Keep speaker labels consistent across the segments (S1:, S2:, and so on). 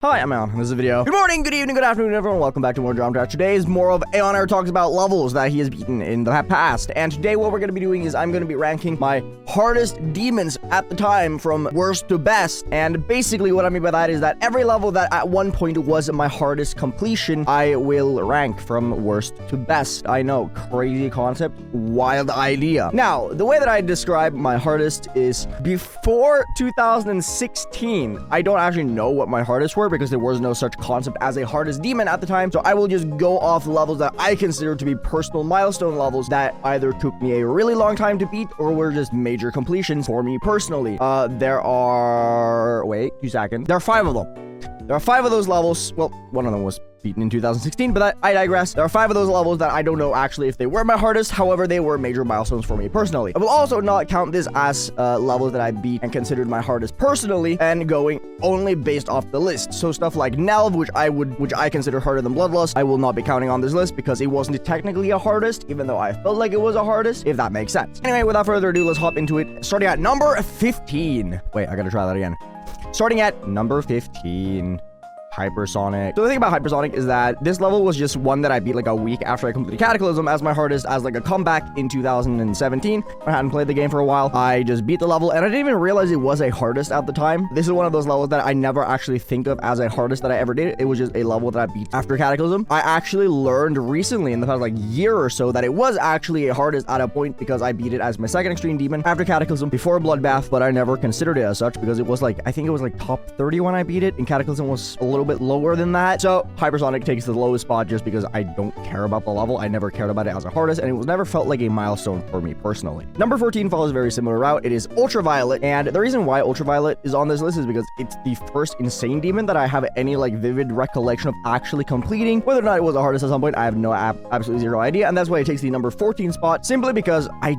S1: Hi, I'm Aeon. This is a video. Good morning, good evening, good afternoon, everyone. Welcome back to more Robtop. Today is more of AeonAir talks about levels that he has beaten in the past. And today what we're going to be doing is I'm going to be ranking my hardest demons at the time from worst to best. And basically what I mean by that is that every level that at one point was my hardest completion, I will rank from worst to best. I know, crazy concept, wild idea. Now, the way that I describe my hardest is before 2016, I don't actually know what my hardest were, because there was no such concept as a hardest demon at the time. So I will just go off levels that I consider to be personal milestone levels that either took me a really long time to beat or were just major completions for me personally. There are 5 of them. There are 5 of those levels. Well, one of them was beaten in 2016, but I digress. There are 5 of those levels that I don't know actually if they were my hardest. However, they were major milestones for me personally. I will also not count this as levels that I beat and considered my hardest personally, and going only based off the list. So stuff like Nelv, which I consider harder than Bloodlust, I will not be counting on this list because it wasn't technically a hardest, even though I felt like it was a hardest, if that makes sense. Anyway, without further ado, let's hop into it. Starting at number 15. Wait, I gotta try that again. Starting at number 15. Hypersonic. So the thing about Hypersonic is that this level was just one that I beat like a week after I completed Cataclysm as my hardest, as like a comeback in 2017. I hadn't played the game for a while. I just beat the level and I didn't even realize it was a hardest at the time. This is one of those levels that I never actually think of as a hardest that I ever did. It was just a level that I beat after Cataclysm. I actually learned recently in the past like year or so that it was actually a hardest at a point, because I beat it as my second extreme demon after Cataclysm before Bloodbath, but I never considered it as such because it was like, I think it was like top 30 when I beat it, and Cataclysm was a little bit lower than that. So Hypersonic takes the lowest spot just because I don't care about the level. I never cared about it as a hardest, and it was never felt like a milestone for me personally. Number 14 follows a very similar route. It is Ultraviolet, and the reason why Ultraviolet is on this list is because it's the first insane demon that I have any like vivid recollection of actually completing. Whether or not it was a hardest at some point, I have no absolutely zero idea, and that's why it takes the number 14 spot, simply because I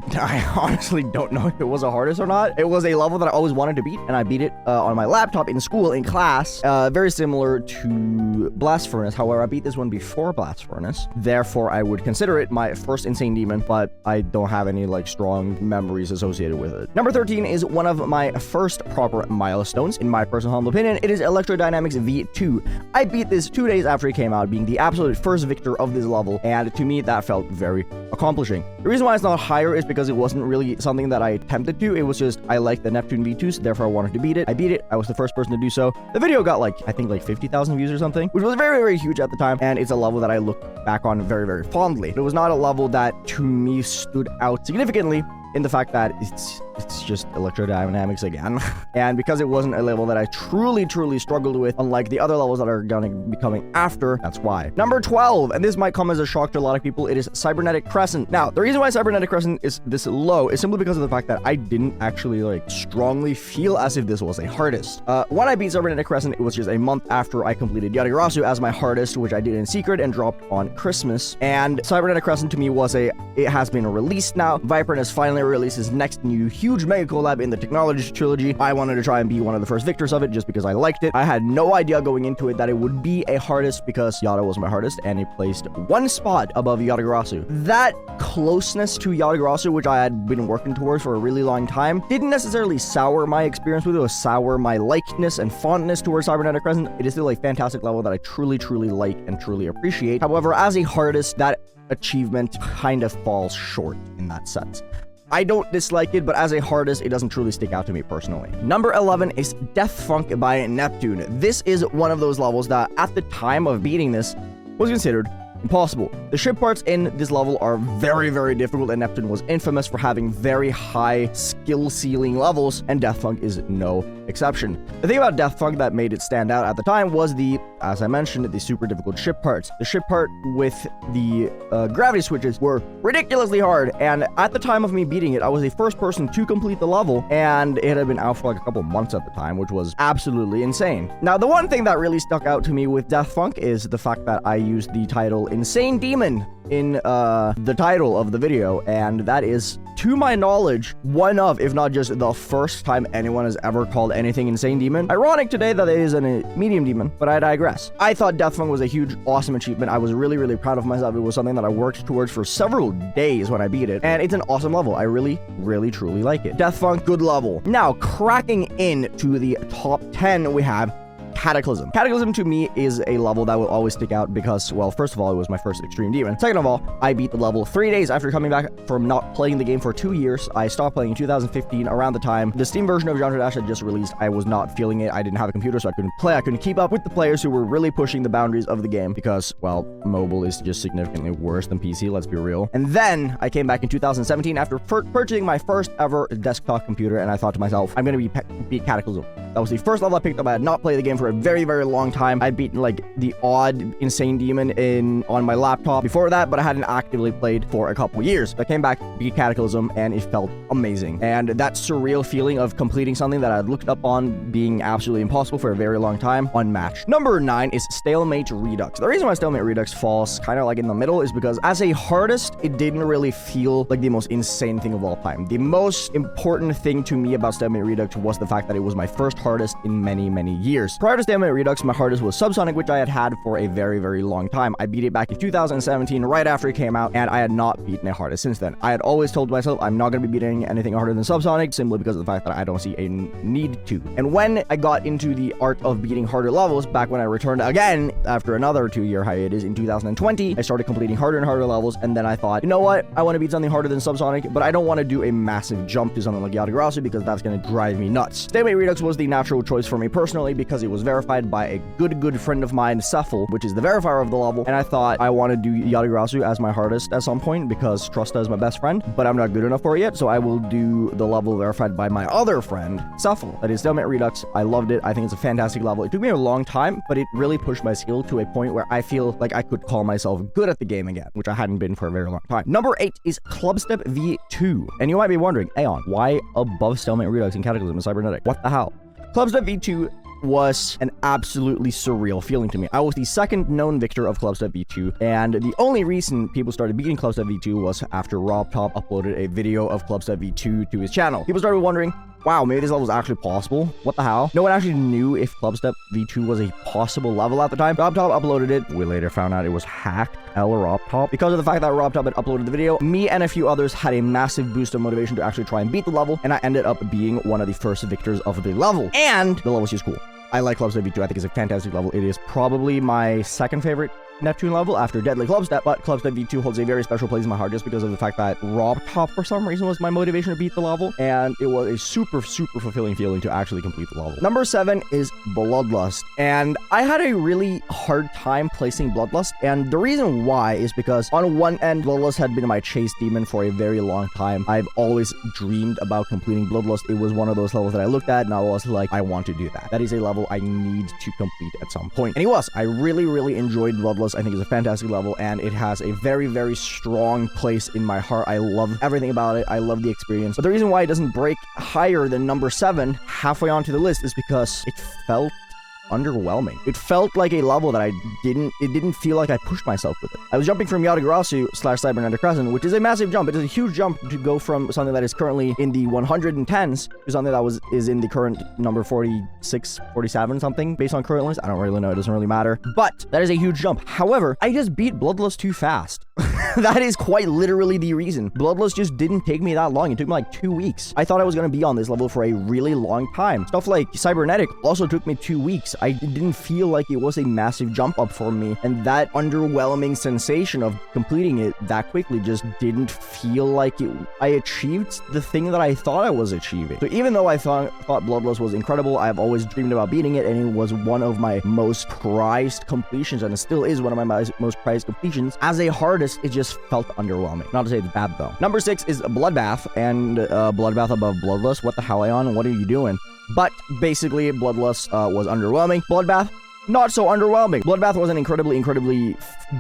S1: honestly don't know if it was a hardest or not. It was a level that I always wanted to beat, and I beat it on my laptop in school in class, very similar to Blast Furnace. However, I beat this one before Blast Furnace, therefore I would consider it my first insane demon, but I don't have any like strong memories associated with it. Number 13 is one of my first proper milestones, in my personal humble opinion. It is Electrodynamics V2. I beat this 2 days after it came out, being the absolute first victor of this level, and to me that felt very accomplishing. The reason why it's not higher is because it wasn't really something that I attempted to. It was just I liked the Neptune V2s, therefore I wanted to beat it. I beat it. I was the first person to do so. The video got like, I think like 50,000 views or something, which was very, very huge at the time, and it's a level that I look back on very, very fondly. It was not a level that to me stood out significantly in the fact that it's just electrodynamics again. And because it wasn't a level that I truly struggled with, unlike the other levels that are gonna be coming after, that's why. Number 12, and this might come as a shock to a lot of people, it is Cybernetic Crescent. Now, the reason why Cybernetic Crescent is this low is simply because of the fact that I didn't actually like strongly feel as if this was a hardest. When I beat Cybernetic Crescent, it was just a month after I completed Yatagarasu as my hardest, which I did in secret and dropped on Christmas. And Cybernetic Crescent to me was it has been released now. Viprin has finally released his next new huge mega collab in the Technology trilogy. I wanted to try and be one of the first victors of it just because I liked it. I had no idea going into it that it would be a hardest, because Yata was my hardest and it placed 1 spot above Yatagarasu. That closeness to Yatagarasu, which I had been working towards for a really long time, didn't necessarily sour my experience with it or sour my likeness and fondness towards Cybernetic Crescent. It is still a fantastic level that I truly like and truly appreciate. However, as a hardest, that achievement kind of falls short in that sense. I don't dislike it, but as a hardest, it doesn't truly stick out to me personally. Number 11 is Death Funk by Neptune. This is one of those levels that at the time of beating this was considered impossible. The ship parts in this level are very difficult, and Neptune was infamous for having very high skill ceiling levels, and Death Funk is no exception. The thing about Death Funk that made it stand out at the time was as I mentioned, the super difficult ship parts. The ship part with the gravity switches were ridiculously hard, and at the time of me beating it, I was the first person to complete the level, and it had been out for like a couple months at the time, which was absolutely insane. Now, the one thing that really stuck out to me with Death Funk is the fact that I used the title Insane Demon in the title of the video, and that is, to my knowledge, one of, if not just the first time anyone has ever called anything Insane Demon. Ironic today that it is a medium demon, but I digress. I thought Death Funk was a huge, awesome achievement. I was really proud of myself. It was something that I worked towards for several days when I beat it, and it's an awesome level. I really truly like it. Death Funk, good level. Now, cracking into the top 10, we have Cataclysm. Cataclysm to me is a level that will always stick out because, well, first of all, it was my first extreme demon. Second of all, I beat the level 3 days after coming back from not playing the game for 2 years. I stopped playing in 2015 around the time the Steam version of Genre Dash had just released. I was not feeling it. I didn't have a computer, so I couldn't play. I couldn't keep up with the players who were really pushing the boundaries of the game because, well, mobile is just significantly worse than PC, let's be real. And then I came back in 2017 after purchasing my first ever desktop computer, and I thought to myself, I'm going to beat Cataclysm. That was the first level I picked up. I had not played the game for a very, very long time. I'd beaten like the odd insane demon on my laptop before that, but I hadn't actively played for a couple years. I came back, beat Cataclysm, and it felt amazing. And that surreal feeling of completing something that I'd looked up on being absolutely impossible for a very long time, unmatched. Number 9 is Stalemate Redux. The reason why Stalemate Redux falls kind of like in the middle is because as a hardest, it didn't really feel like the most insane thing of all time. The most important thing to me about Stalemate Redux was the fact that it was my first hardest in many, many years. Prior to Stalemate Redux, my hardest was Subsonic, which I had for a very, very long time. I beat it back in 2017, right after it came out, and I had not beaten a hardest since then. I had always told myself I'm not going to be beating anything harder than Subsonic, simply because of the fact that I don't see a need to. And when I got into the art of beating harder levels, back when I returned again after another 2-year hiatus in 2020, I started completing harder and harder levels, and then I thought, you know what? I want to beat something harder than Subsonic, but I don't want to do a massive jump to something like Yatagarasu because that's going to drive me nuts. Stalemate Redux was the natural choice for me personally because it was verified by a good friend of mine, Cephal, which is the verifier of the level, and I thought I want to do Yatagarasu as my hardest at some point because Trusta is my best friend, but I'm not good enough for it yet, so I will do the level verified by my other friend, Cephal. That is Stalemate Redux. I loved it. I think it's a fantastic level. It took me a long time, but it really pushed my skill to a point where I feel like I could call myself good at the game again, which I hadn't been for a very long time. Number 8 is Clubstep V2. And you might be wondering, Aeon, why above Stalemate Redux and Cataclysm and Cybernetic? What the hell? Clubstep V2 was an absolutely surreal feeling to me. I was the second known victor of Clubstep V2, and the only reason people started beating Clubstep V2 was after Robtop uploaded a video of Clubstep V2 to his channel. People started wondering, wow, maybe this level is actually possible. What the hell? No one actually knew if Clubstep V2 was a possible level at the time. Robtop uploaded it. We later found out it was hacked. Robtop. Because of the fact that Robtop had uploaded the video, me and a few others had a massive boost of motivation to actually try and beat the level, and I ended up being one of the first victors of the level. And the level was just cool. I like Clubstep V2. I think it's a fantastic level. It is probably my second favorite Neptune level after Deadly Clubstep, but Clubstep V2 holds a very special place in my heart just because of the fact that Robtop for some reason was my motivation to beat the level, and it was a super fulfilling feeling to actually complete the level. Number 7 is Bloodlust, and I had a really hard time placing Bloodlust, and the reason why is because on one end, Bloodlust had been my chase demon for a very long time. I've always dreamed about completing Bloodlust. It was one of those levels that I looked at and I was like, I want to do that. That is a level I need to complete at some point. And it was. I really enjoyed Bloodlust. I think it's a fantastic level, and it has a very strong place in my heart. I love everything about it. I love the experience. But the reason why it doesn't break higher than number 7 halfway onto the list is because it felt underwhelming. It felt like a level that it didn't feel like I pushed myself with it. I was jumping from Yatagarasu / Cybernetic Crescent, which is a massive jump. It is a huge jump to go from something that is currently in the 110s to something that is in the current number 46, 47 something based on current list. I don't really know. It doesn't really matter. But that is a huge jump. However, I just beat Bloodlust too fast. That is quite literally the reason. Bloodlust just didn't take me that long. It took me like 2 weeks. I thought I was going to be on this level for a really long time. Stuff like Cybernetic also took me 2 weeks. I didn't feel like it was a massive jump up for me, and that underwhelming sensation of completing it that quickly just didn't feel like I achieved the thing that I thought I was achieving. So even though I thought Bloodlust was incredible, I've always dreamed about beating it, and it was one of my most prized completions, and it still is one of my most prized completions. As a hardest, it just felt underwhelming. Not to say it's bad though. Number 6 is Bloodbath, and Bloodbath above Bloodlust. What the hell, Aeon? What are you doing? But basically, Bloodlust was underwhelming. Bloodbath, not so underwhelming. Bloodbath was an incredibly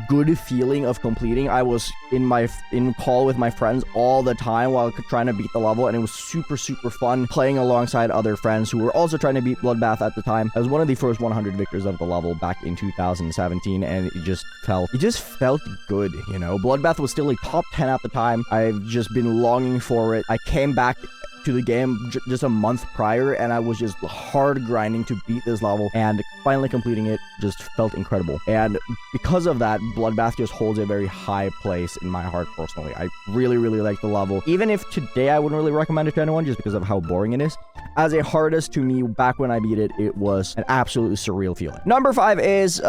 S1: good feeling of completing. I was in call with my friends all the time while trying to beat the level, and it was super fun playing alongside other friends who were also trying to beat Bloodbath at the time. I was one of the first 100 victors of the level back in 2017, and it just felt good, you know. Bloodbath was still a top 10 at the time. I've just been longing for it. I came back to the game just a month prior, and I was just hard grinding to beat this level, and finally completing it just felt incredible. And because of that, Bloodbath just holds a very high place in my heart personally. I really, really like the level. Even if today I wouldn't really recommend it to anyone just because of how boring it is, as a hardest to me, back when I beat it, it was an absolutely surreal feeling. Number 5 is,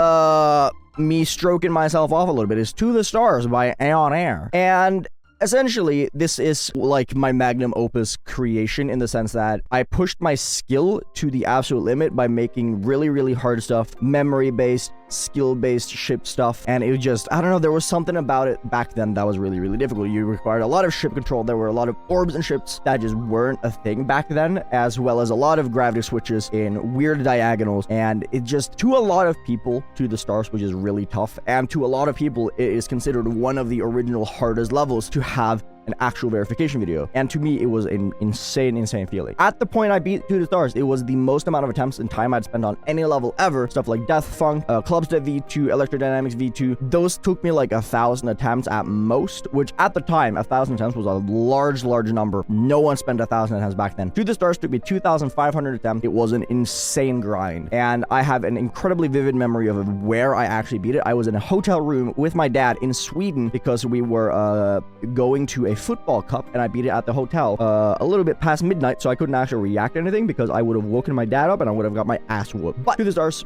S1: me stroking myself off a little bit, is To the Stars by AeonAir. And essentially, this is like my magnum opus creation in the sense that I pushed my skill to the absolute limit by making really, really hard stuff, memory-based, skill-based ship stuff, and it was just, I don't know, there was something about it back then that was really, really difficult. You required a lot of ship control. There were a lot of orbs and ships that just weren't a thing back then, as well as a lot of gravity switches in weird diagonals, and it just, to a lot of people, To the Stars, which is really tough, and to a lot of people, it is considered one of the original hardest levels to have an actual verification video. And to me, it was an insane feeling. At the point I beat To the Stars, it was the most amount of attempts and time I'd spent on any level ever. Stuff like Death Funk, Clubstep V2, Electrodynamics V2. Those took me like 1,000 attempts at most, which at the time, 1,000 attempts was a large number. No one spent 1,000 attempts back then. To the Stars took me 2,500 attempts. It was an insane grind. And I have an incredibly vivid memory of where I actually beat it. I was in a hotel room with my dad in Sweden because we were going to a football cup, and I beat it at the hotel a little bit past midnight, so I couldn't actually react to anything because I would have woken my dad up and I would have got my ass whooped. But To the Stars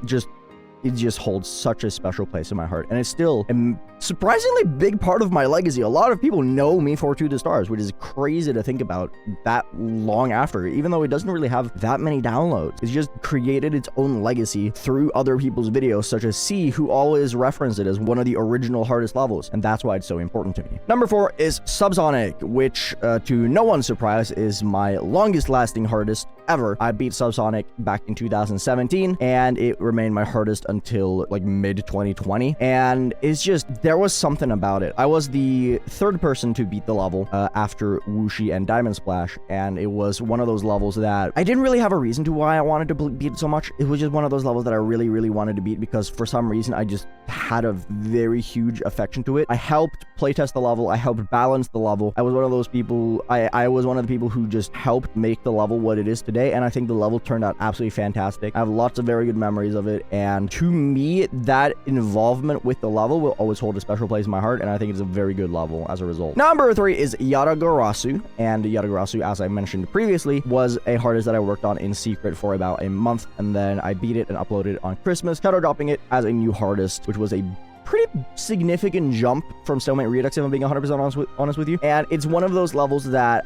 S1: it just holds such a special place in my heart, and it's still a surprisingly big part of my legacy. A lot of people know me for To the Stars, which is crazy to think about that long after, even though it doesn't really have that many downloads. It's just created its own legacy through other people's videos, such as C, who always referenced it as one of the original hardest levels, and that's why it's so important to me. Number 4 is Subsonic, which, to no one's surprise, is my longest lasting hardest ever. I beat Subsonic back in 2017, and it remained my hardest until like mid 2020, and it's just, there was something about it. I was the third person to beat the level after Wooshi and Diamond Splash, and it was one of those levels that I didn't really have a reason to why I wanted to beat it so much. It was just one of those levels that I really, really wanted to beat because for some reason I just had a very huge affection to it. I helped playtest the level. I helped balance the level. I was one of those people, I was one of the people who just helped make the level what it is today, and I think the level turned out absolutely fantastic. I have lots of very good memories of it, and to me, that involvement with the level will always hold a special place in my heart, and I think it's a very good level as a result. Number 3 is Yatagarasu, and Yatagarasu, as I mentioned previously, was a hardest that I worked on in secret for about a month, and then I beat it and uploaded it on Christmas, shadow dropping it as a new hardest, which was a pretty significant jump from Stalemate Redux, if I'm being 100% honest with you. And it's one of those levels that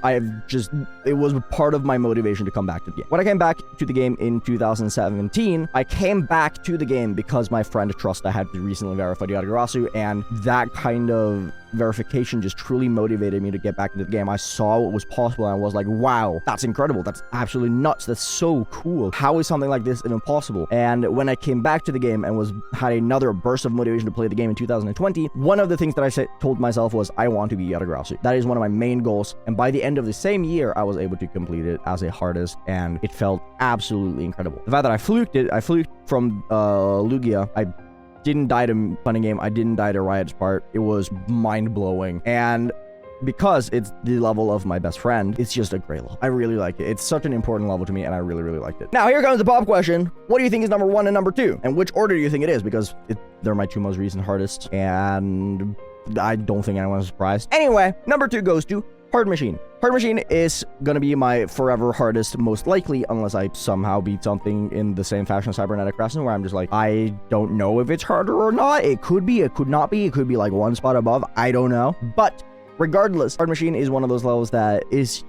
S1: it was part of my motivation to come back to the game. When I came back to the game in 2017, I came back to the game because my friend Trusta had recently verified Yatagarasu, and that kind of verification just truly motivated me to get back into the game. I saw what was possible, and I was like, wow, that's incredible. That's absolutely nuts. That's so cool. How is something like this even possible? And when I came back to the game and had another burst of motivation to play the game in 2020, one of the things that I told myself was, I want to be Yatagarasu. That is one of my main goals. And by the end of the same year, I was able to complete it as a hardest, and it felt absolutely incredible. The fact that I fluked from Lugia. I didn't die to Funny Game. I didn't die to Riot's part. It was mind-blowing. And because it's the level of my best friend, it's just a great level. I really like it. It's such an important level to me, and I really, really liked it. Now, here comes the pop question. What do you think is number 1 and number 2? And which order do you think it is? Because they're my 2 most recent hardests, and I don't think anyone's surprised. Anyway, number 2 goes to Hard Machine. Hard Machine is gonna be my forever hardest, most likely, unless I somehow beat something in the same fashion as Cybernetic Crescent, where I'm just like, I don't know if it's harder or not. It could be, it could not be, it could be like 1 spot above. I don't know. But regardless, Hard Machine is one of those levels that it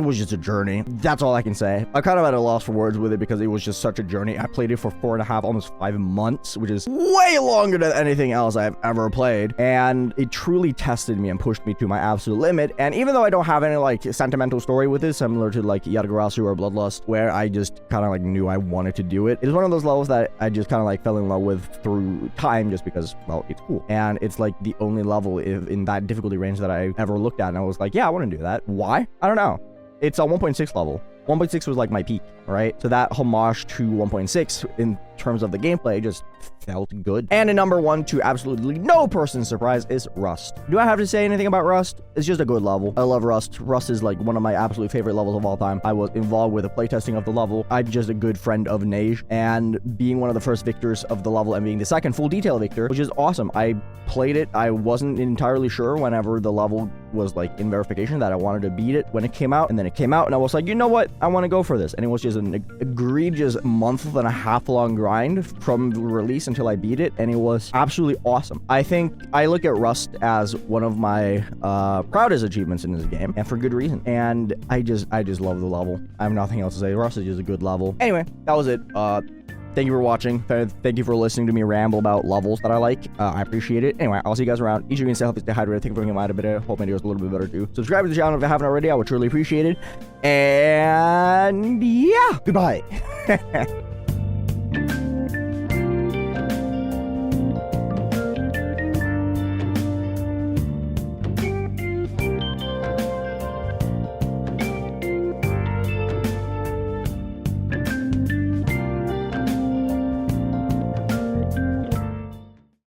S1: was just a journey. That's all I can say. I kind of at a loss for words with it because it was just such a journey. I played it for 4.5, almost 5 months, which is way longer than anything else I've ever played. And it truly tested me and pushed me to my absolute limit. And even though I don't have any like sentimental story with it, similar to like Yatagarasu or Bloodlust, where I just kind of like knew I wanted to do it, it's one of those levels that I just kind of like fell in love with through time, just because, well, it's cool. And it's like the only level in that difficulty range that I ever looked at, and I was like, yeah, I want to do that. Why? I don't know. It's a 1.6 level. 1.6 was like my peak, right? So that homage to 1.6 terms of the gameplay, it just felt good. And in number 1, to absolutely no person's surprise, is Rust. Do I have to say anything about Rust? It's just a good level. I love Rust. Rust is like one of my absolute favorite levels of all time. I was involved with the playtesting of the level. I'm just a good friend of Neige, and being one of the first victors of the level and being the second full detail victor, which is awesome. I played it. I wasn't entirely sure whenever the level was like in verification that I wanted to beat it when it came out, and then it came out and I was like, you know what, I want to go for this. And it was just an egregious month and a half long grind from the release until I beat it, and it was absolutely awesome. I think I look at Rust as one of my proudest achievements in this game, and for good reason. And I just love the level. I have nothing else to say. Rust is just a good level. Anyway, that was it. Thank you for watching. Thank you for listening to me ramble about levels that I like. I appreciate it. Anyway, I'll see you guys around. Each of you can stay healthy, stay hydrated. Thank you for bringing my bit. Hope my videos a little bit better too. Subscribe to the channel if you haven't already. I would truly appreciate it. And yeah, goodbye.